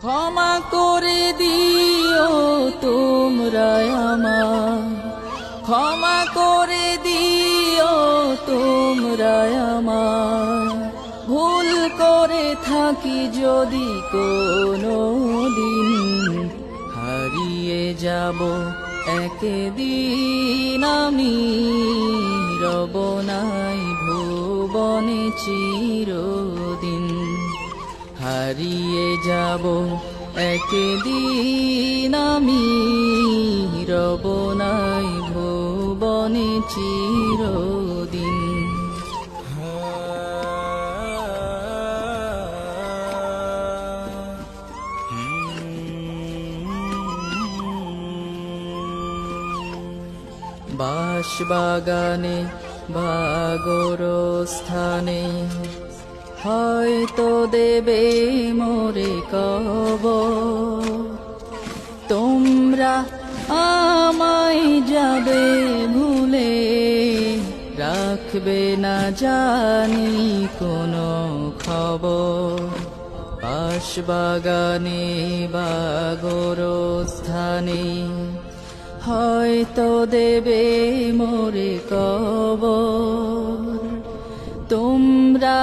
ক্ষমা করে দিও তোমরা আমায়, ক্ষমা করে দিও তোমরা আমায়। ভুল করে থাকি যদি কোনো দিন, হারিয়ে যাব একদিন আমি, রব নাই ভুবনে চিরদিন। হারিয়ে যাব একদিন আমি, রব নাই ভুবনে চিরদিন। বাঁশবাগানে বা গোরস্থানে হয়তো দেবে মোরে কবর, তোমরা আমায় যাবে ভুলে, রাখবে না জানি কোনো খবর। বাঁশবাগানে বা গোরস্থানে হয়তো দেবে মোরে কবর, তোমরা